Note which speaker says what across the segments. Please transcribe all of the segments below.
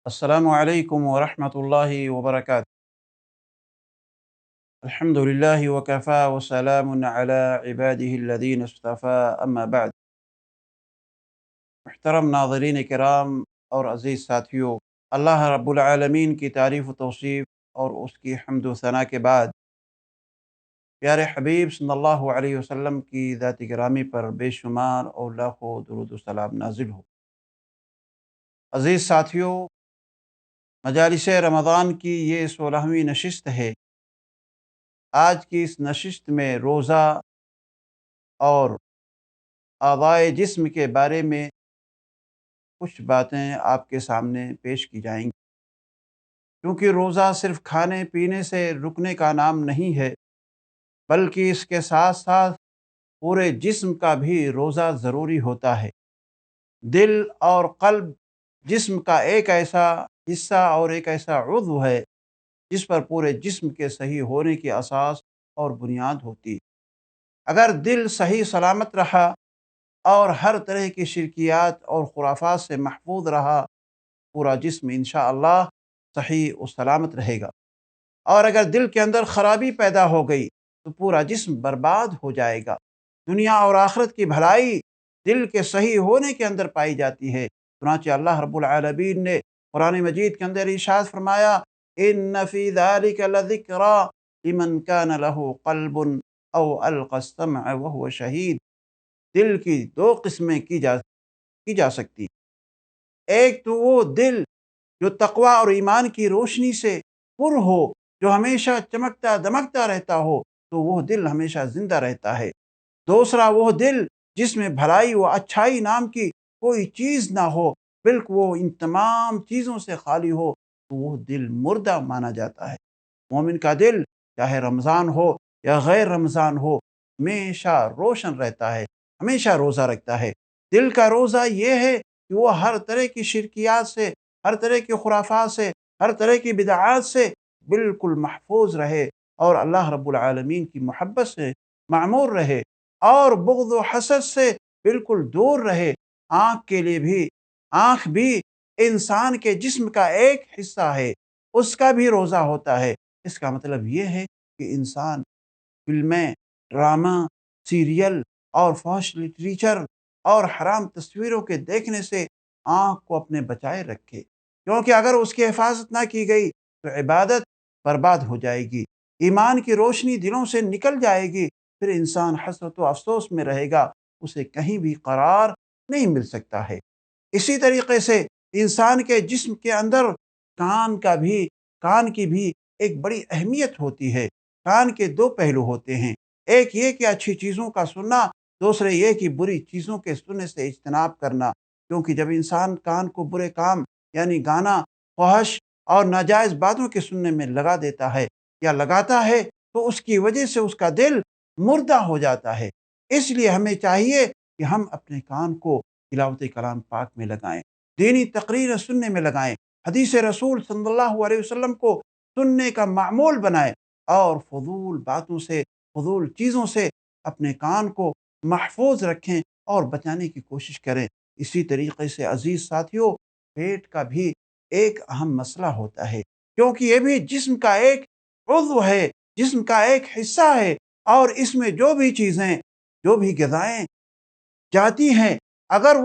Speaker 1: السلام علیکم ورحمۃ اللہ وبرکاتہ۔ الحمد للہ وکفا وسلام علی عبادہ الذین اصطفیٰ، اما بعد۔ محترم ناظرین کرام اور عزیز ساتھیوں، اللہ رب العالمین کی تعریف و توصیف اور اس کی حمد و ثنا کے بعد پیارے حبیب صلی اللہ علیہ وسلم کی ذات گرامی پر بے شمار اور لاکھوں درود و سلام نازل ہو۔ عزیز ساتھیوں، مجالس رمضان کی یہ 16ویں نشست ہے۔ آج کی اس نشست میں روزہ اور اعضائے جسم کے بارے میں کچھ باتیں آپ کے سامنے پیش کی جائیں گی، کیونکہ روزہ صرف کھانے پینے سے رکنے کا نام نہیں ہے، بلکہ اس کے ساتھ ساتھ پورے جسم کا بھی روزہ ضروری ہوتا ہے۔ دل اور قلب جسم کا ایک ایسا حصہ اور ایک ایسا عضو ہے جس پر پورے جسم کے صحیح ہونے کی اساس اور بنیاد ہوتی ہے۔ اگر دل صحیح سلامت رہا اور ہر طرح کی شرکیات اور خرافات سے محفوظ رہا، پورا جسم انشاءاللہ صحیح و سلامت رہے گا۔ اور اگر دل کے اندر خرابی پیدا ہو گئی تو پورا جسم برباد ہو جائے گا۔ دنیا اور آخرت کی بھلائی دل کے صحیح ہونے کے اندر پائی جاتی ہے۔ چنانچہ اللہ رب العالمین نے قرآن مجید کے اندر ارشاد فرمایا، ان فی ذلک لذکری لمن کان لہ قلب او القی السمع وہو شہید۔ دل کی دو قسمیں کی جا سکتی۔ ایک تو وہ دل جو تقوی اور ایمان کی روشنی سے پر ہو، جو ہمیشہ چمکتا دمکتا رہتا ہو، تو وہ دل ہمیشہ زندہ رہتا ہے۔ دوسرا وہ دل جس میں بھلائی و اچھائی نام کی کوئی چیز نہ ہو، بلکہ وہ ان تمام چیزوں سے خالی ہو، تو وہ دل مردہ مانا جاتا ہے۔ مومن کا دل چاہے رمضان ہو یا غیر رمضان ہو، ہمیشہ روشن رہتا ہے، ہمیشہ روزہ رکھتا ہے۔ دل کا روزہ یہ ہے کہ وہ ہر طرح کی شرکیات سے، ہر طرح کی خرافات سے، ہر طرح کی بدعات سے بالکل محفوظ رہے اور اللہ رب العالمین کی محبت سے معمور رہے اور بغض و حسد سے بالکل دور رہے۔ آنکھ بھی انسان کے جسم کا ایک حصہ ہے، اس کا بھی روزہ ہوتا ہے۔ اس کا مطلب یہ ہے کہ انسان فلمیں، ڈرامہ، سیریل اور فحش لٹریچر اور حرام تصویروں کے دیکھنے سے آنکھ کو اپنے بچائے رکھے، کیونکہ اگر اس کی حفاظت نہ کی گئی تو عبادت برباد ہو جائے گی، ایمان کی روشنی دلوں سے نکل جائے گی، پھر انسان حسرت و افسوس میں رہے گا، اسے کہیں بھی قرار نہیں مل سکتا ہے۔ اسی طریقے سے انسان کے جسم کے اندر کان کی بھی ایک بڑی اہمیت ہوتی ہے۔ کان کے دو پہلو ہوتے ہیں، ایک یہ کہ اچھی چیزوں کا سننا، دوسرے یہ کہ بری چیزوں کے سننے سے اجتناب کرنا، کیونکہ جب انسان کان کو برے کام یعنی گانا، فحش اور ناجائز باتوں کے سننے میں لگا دیتا ہے یا لگاتا ہے تو اس کی وجہ سے اس کا دل مردہ ہو جاتا ہے۔ اس لیے ہمیں چاہیے کہ ہم اپنے کان کو تلاوت کلام پاک میں لگائیں، دینی تقریر سننے میں لگائیں، حدیث رسول صلی اللہ علیہ وسلم کو سننے کا معمول بنائیں اور فضول باتوں سے، فضول چیزوں سے اپنے کان کو محفوظ رکھیں اور بچانے کی کوشش کریں۔ اسی طریقے سے عزیز ساتھیوں، پیٹ کا بھی ایک اہم مسئلہ ہوتا ہے، کیونکہ یہ بھی جسم کا ایک عضو ہے، جسم کا ایک حصہ ہے، اور اس میں جو بھی چیزیں، جو بھی غذائیں جاتی ہیں، اگر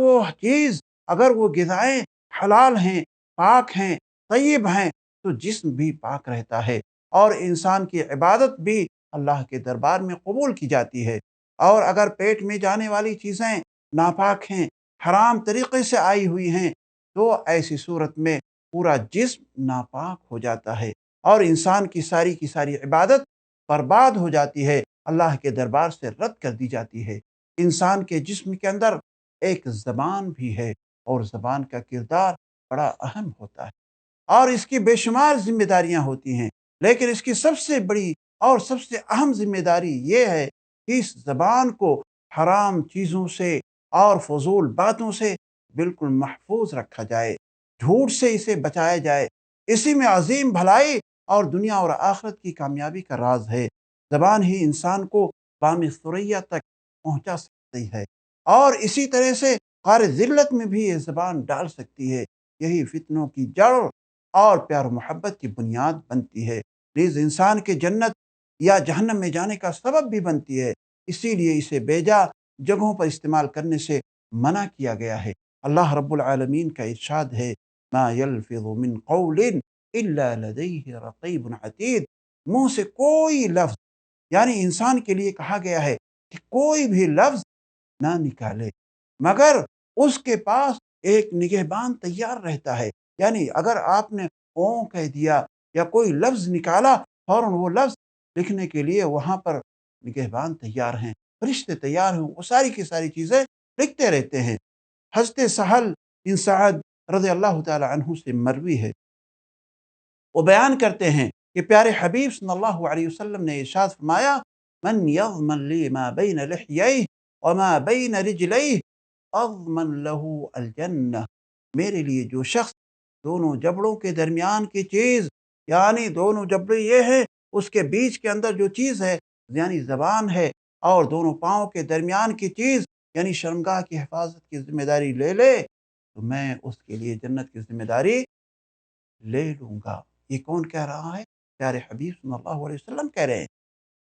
Speaker 1: وہ غذائیں حلال ہیں، پاک ہیں، طیب ہیں، تو جسم بھی پاک رہتا ہے اور انسان کی عبادت بھی اللہ کے دربار میں قبول کی جاتی ہے۔ اور اگر پیٹ میں جانے والی چیزیں ناپاک ہیں، حرام طریقے سے آئی ہوئی ہیں، تو ایسی صورت میں پورا جسم ناپاک ہو جاتا ہے اور انسان کی ساری عبادت برباد ہو جاتی ہے، اللہ کے دربار سے رد کر دی جاتی ہے۔ انسان کے جسم کے اندر ایک زبان بھی ہے اور زبان کا کردار بڑا اہم ہوتا ہے اور اس کی بے شمار ذمہ داریاں ہوتی ہیں، لیکن اس کی سب سے بڑی اور سب سے اہم ذمہ داری یہ ہے کہ اس زبان کو حرام چیزوں سے اور فضول باتوں سے بالکل محفوظ رکھا جائے، جھوٹ سے اسے بچایا جائے۔ اسی میں عظیم بھلائی اور دنیا اور آخرت کی کامیابی کا راز ہے۔ زبان ہی انسان کو بام ثریا تک پہنچا سکتی ہے اور اسی طرح سے غار ذلت میں بھی یہ زبان ڈال سکتی ہے۔ یہی فتنوں کی جڑ اور پیار و محبت کی بنیاد بنتی ہے، نیز انسان کے جنت یا جہنم میں جانے کا سبب بھی بنتی ہے، اسی لیے اسے بیجا جگہوں پر استعمال کرنے سے منع کیا گیا ہے۔ اللہ رب العالمین کا ارشاد ہے، ما یلفظ من قول الا لدیہ رقیب عتید، منہ سے کوئی لفظ، یعنی انسان کے لیے کہا گیا ہے کہ کوئی بھی لفظ نہ نکالے مگر اس کے پاس ایک نگہبان تیار رہتا ہے، یعنی اگر آپ نے اوں کہہ دیا یا کوئی لفظ نکالا، فوراً وہ لفظ لکھنے کے لیے وہاں پر نگہبان تیار ہیں، فرشتے تیار ہیں، وہ ساری کی ساری چیزیں لکھتے رہتے ہیں۔ حضرت سہل بن سعد رضی اللہ تعالی عنہ سے مروی ہے، وہ بیان کرتے ہیں کہ پیارے حبیب صلی اللہ علیہ وسلم نے ارشاد فرمایا، من یضمن لی ما بین لحییہ وما بین رجلیہ اضمن لہ الجنہ، میرے لیے جو شخص دونوں جبڑوں کے درمیان کی چیز، یعنی دونوں جبڑے یہ ہیں، اس کے بیچ کے اندر جو چیز ہے یعنی زبان ہے، اور دونوں پاؤں کے درمیان کی چیز یعنی شرمگاہ کی حفاظت کی ذمہ داری لے لے تو میں اس کے لیے جنت کی ذمہ داری لے لوں گا۔ یہ کون کہہ رہا ہے؟ پیارے حبیب صلی اللہ علیہ وسلم کہہ رہے ہیں۔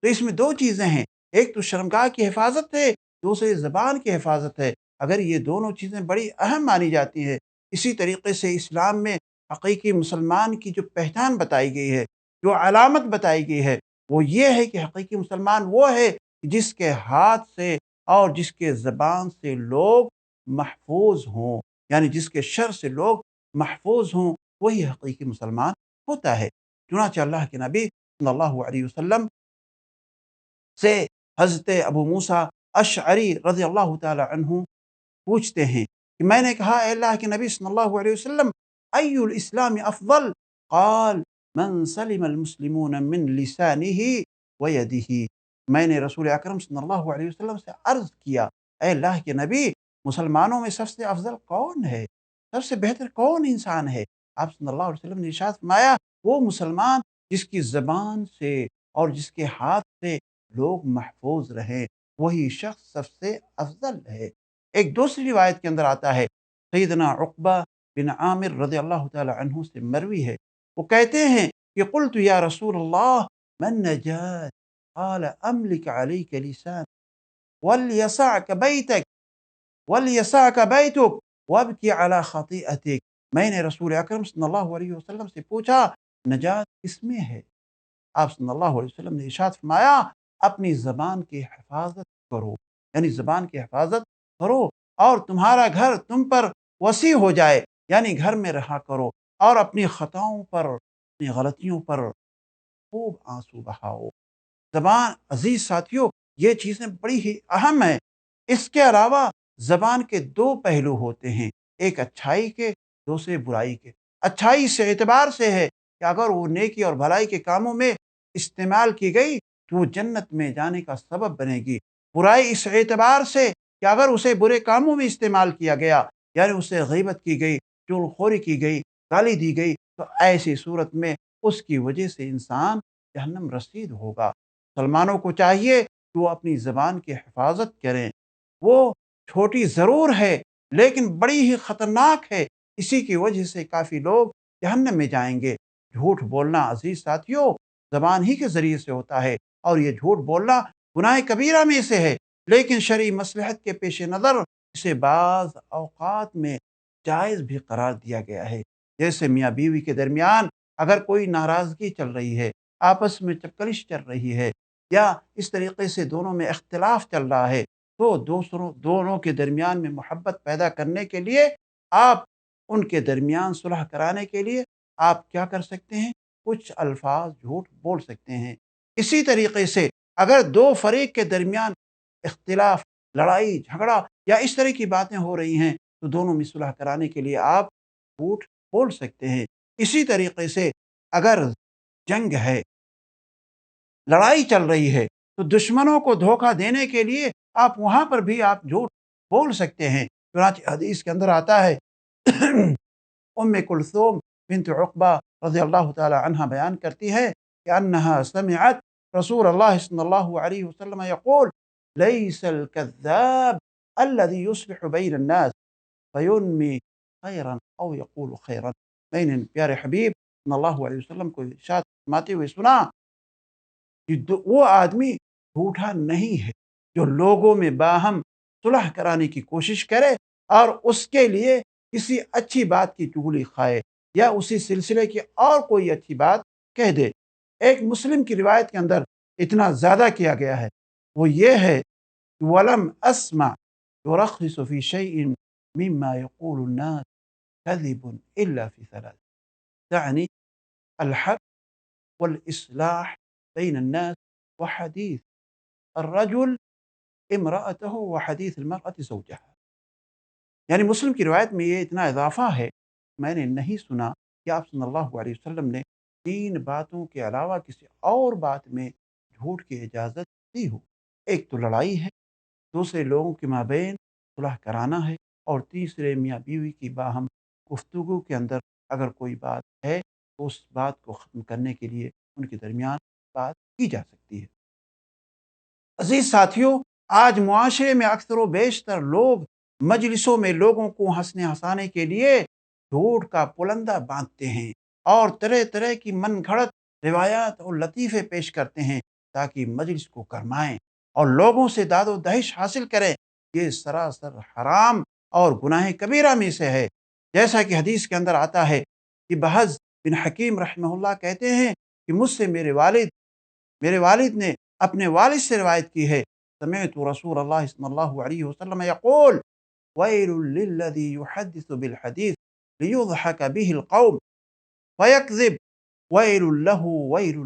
Speaker 1: تو اس میں دو چیزیں ہیں، ایک تو شرمگاہ کی حفاظت ہے، دوسری زبان کی حفاظت ہے۔ اگر یہ دونوں چیزیں بڑی اہم مانی جاتی ہیں، اسی طریقے سے اسلام میں حقیقی مسلمان کی جو پہچان بتائی گئی ہے، جو علامت بتائی گئی ہے، وہ یہ ہے کہ حقیقی مسلمان وہ ہے جس کے ہاتھ سے اور جس کے زبان سے لوگ محفوظ ہوں، یعنی جس کے شر سے لوگ محفوظ ہوں، وہی حقیقی مسلمان ہوتا ہے۔ چنانچہ اللہ کے نبی صلی اللہ علیہ وسلم سے حضرت ابو موسیٰ اشعری رضی اللہ تعالی عنہ پوچھتے ہیں کہ میں نے کہا، اے اللہ کے نبی صلی اللہ علیہ وسلم، ای الاسلام افضل؟ قال من سلم المسلمون من لسانہ ویدہ، میں نے رسول اکرم صلی اللہ علیہ وسلم سے عرض کیا، اے اللہ کے نبی، مسلمانوں میں سب سے افضل کون ہے، سب سے بہتر کون انسان ہے؟ آپ صلی اللہ علیہ وسلم نے ارشاد فرمایا، وہ مسلمان جس کی زبان سے اور جس کے ہاتھ سے لوگ محفوظ رہیں، وہی شخص سب سے افضل ہے۔ ایک دوسری روایت کے اندر آتا ہے، سیدنا عقبہ بن عامر رضی اللہ تعالی عنہ سے مروی ہے، وہ کہتے ہیں کہ قلت یا رسول اللہ من نجات؟ قال املک علیک لسان ولیسعک بیتک ولیسعک بیتک وابکی علی خطیئتک، میں نے رسول اکرم صلی اللہ علیہ وسلم سے پوچھا نجات کس میں ہے؟ آپ صلی اللہ علیہ وسلم نے ارشاد فرمایا، اپنی زبان کی حفاظت کرو، یعنی زبان کی حفاظت کرو اور تمہارا گھر تم پر وسیع ہو جائے، یعنی گھر میں رہا کرو، اور اپنی خطاؤں پر، اپنی غلطیوں پر خوب آنسو بہاؤ۔ زبان، عزیز ساتھیوں، یہ چیزیں بڑی ہی اہم ہیں۔ اس کے علاوہ زبان کے دو پہلو ہوتے ہیں، ایک اچھائی کے، دوسرے برائی کے۔ اچھائی اس اعتبار سے ہے کہ اگر وہ نیکی اور بھلائی کے کاموں میں استعمال کی گئی تو وہ جنت میں جانے کا سبب بنے گی۔ برائی اس اعتبار سے کہ اگر اسے برے کاموں میں استعمال کیا گیا، یعنی اسے غیبت کی گئی، چغلخوری کی گئی، گالی دی گئی، تو ایسی صورت میں اس کی وجہ سے انسان جہنم رسید ہوگا۔ مسلمانوں کو چاہیے کہ وہ اپنی زبان کی حفاظت کریں، وہ چھوٹی ضرور ہے لیکن بڑی ہی خطرناک ہے، اسی کی وجہ سے کافی لوگ جہنم میں جائیں گے۔ جھوٹ بولنا عزیز ساتھیوں زبان ہی کے ذریعے سے ہوتا ہے، اور یہ جھوٹ بولنا گناہ کبیرہ میں سے ہے، لیکن شرعی مصلحت کے پیش نظر اسے بعض اوقات میں جائز بھی قرار دیا گیا ہے۔ جیسے میاں بیوی کے درمیان اگر کوئی ناراضگی چل رہی ہے، آپس میں چکلش چل رہی ہے، یا اس طریقے سے دونوں میں اختلاف چل رہا ہے، تو دونوں کے درمیان میں محبت پیدا کرنے کے لیے، آپ ان کے درمیان صلح کرانے کے لیے آپ کیا کر سکتے ہیں؟ کچھ الفاظ جھوٹ بول سکتے ہیں۔ اسی طریقے سے اگر دو فریق کے درمیان اختلاف، لڑائی جھگڑا یا اس طرح کی باتیں ہو رہی ہیں تو دونوں میں صلح کرانے کے لیے آپ جھوٹ بول سکتے ہیں۔ اسی طریقے سے اگر جنگ ہے، لڑائی چل رہی ہے، تو دشمنوں کو دھوکہ دینے کے لیے آپ وہاں پر بھی آپ جھوٹ بول سکتے ہیں۔ چنانچہ حدیث کے اندر آتا ہے، ام کلثوم بنت عقبہ رضی اللہ تعالی عنہ بیان کرتی ہے کہ انہا سمعت رسول اللہ صلی اللہ علیہ وسلم یقول لیس الكذاب الذي يصلح بین الناس فینمی خیرا او یقول خیرا۔ میں نے پیارے حبیب صلی اللہ علیہ وسلم کو ارشاد فرماتے ہوئے سنا کہ وہ آدمی جھوٹا نہیں ہے جو لوگوں میں باہم صلح کرانے کی کوشش کرے اور اس کے لیے کسی اچھی بات کی چگلی کھائے یا اسی سلسلے کی اور کوئی اچھی بات کہہ دے۔ ایک مسلم کی روایت کے اندر اتنا زیادہ کیا گیا ہے، وہ یہ ہے کہ وَلَمْ أَسْمَعْ يُرَخِّصُ فِي شَيْءٍ مِّمَّا يَقُولُ النَّاسُ كَذِبٌ إِلَّا فِي ثَلَاث، يعني الحق والإصلاح بين الناس وحديث الرجل امرأته وحديث المرأة زوجها۔ یعنی مسلم کی روایت میں یہ اتنا اضافہ ہے، میں نے نہیں سنا کہ آپ صلی اللہ علیہ وسلم نے 3 باتوں کے علاوہ کسی اور بات میں جھوٹ کی اجازت دی ہو۔ ایک تو لڑائی ہے، دوسرے لوگوں کے مابین صلح کرانا ہے، اور تیسرے میاں بیوی کی باہم گفتگو کے اندر اگر کوئی بات ہے تو اس بات کو ختم کرنے کے لیے ان کے درمیان بات کی جا سکتی ہے۔ عزیز ساتھیوں، آج معاشرے میں اکثر و بیشتر لوگ مجلسوں میں لوگوں کو ہنسنے ہنسانے کے لیے جھوٹ کا پلندہ باندھتے ہیں اور طرح طرح کی من گھڑت روایات اور لطیفے پیش کرتے ہیں تاکہ مجلس کو گرمائیں اور لوگوں سے داد و دہش حاصل کریں۔ یہ سراسر حرام اور گناہ کبیرہ میں سے ہے، جیسا کہ حدیث کے اندر آتا ہے کہ بحز بن حکیم رحمہ اللہ کہتے ہیں کہ مجھ سے میرے والد نے اپنے والد سے روایت کی ہے، سمعت رسول اللہ صلی اللہ علیہ وسلم یقول ویل للذی یحدث بالحدیث لیضحک به القوم فیکذب ویل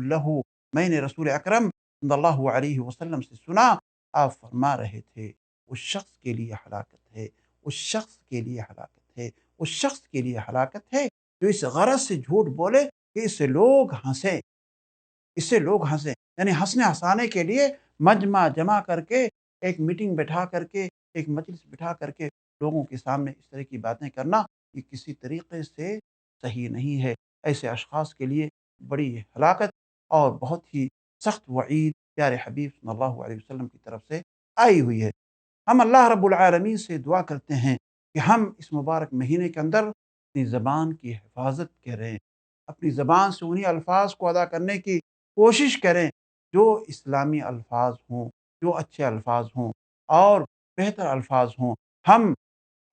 Speaker 1: لہ۔ میں نے رسول اکرم صلی اللہ علیہ وسلم سے سنا، آپ فرما رہے تھے اس شخص کے لیے ہلاکت ہے، اس شخص کے لیے ہلاکت ہے، اس شخص کے لیے ہلاکت ہے جو اس غرض سے جھوٹ بولے کہ اس سے لوگ ہنسیں، یعنی ہنسنے ہنسانے کے لیے مجمع جمع کر کے ایک میٹنگ بٹھا کر کے ایک مجلس بٹھا کر کے لوگوں کے سامنے اس طرح کی باتیں کرنا، یہ کسی طریقے سے صحیح نہیں ہے۔ ایسے اشخاص کے لیے بڑی ہلاکت اور بہت ہی سخت وعید پیارے حبیب صلی اللہ علیہ وسلم کی طرف سے آئی ہوئی ہے۔ ہم اللہ رب العالمین سے دعا کرتے ہیں کہ ہم اس مبارک مہینے کے اندر اپنی زبان کی حفاظت کریں، اپنی زبان سے انہی الفاظ کو ادا کرنے کی کوشش کریں جو اسلامی الفاظ ہوں، جو اچھے الفاظ ہوں اور بہتر الفاظ ہوں۔ ہم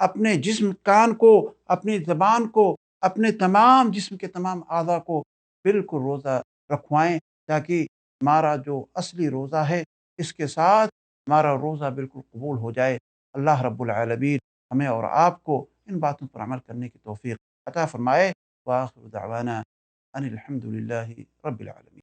Speaker 1: اپنے جسم کان کو، اپنی زبان کو، اپنے تمام جسم کے تمام اعضاء کو بالکل روزہ رکھوائیں تاکہ ہمارا جو اصلی روزہ ہے اس کے ساتھ ہمارا روزہ بالکل قبول ہو جائے۔ اللہ رب العالمین ہمیں اور آپ کو ان باتوں پر عمل کرنے کی توفیق عطا فرمائے۔ وآخر دعوانا ان الحمد للہ رب العالمین۔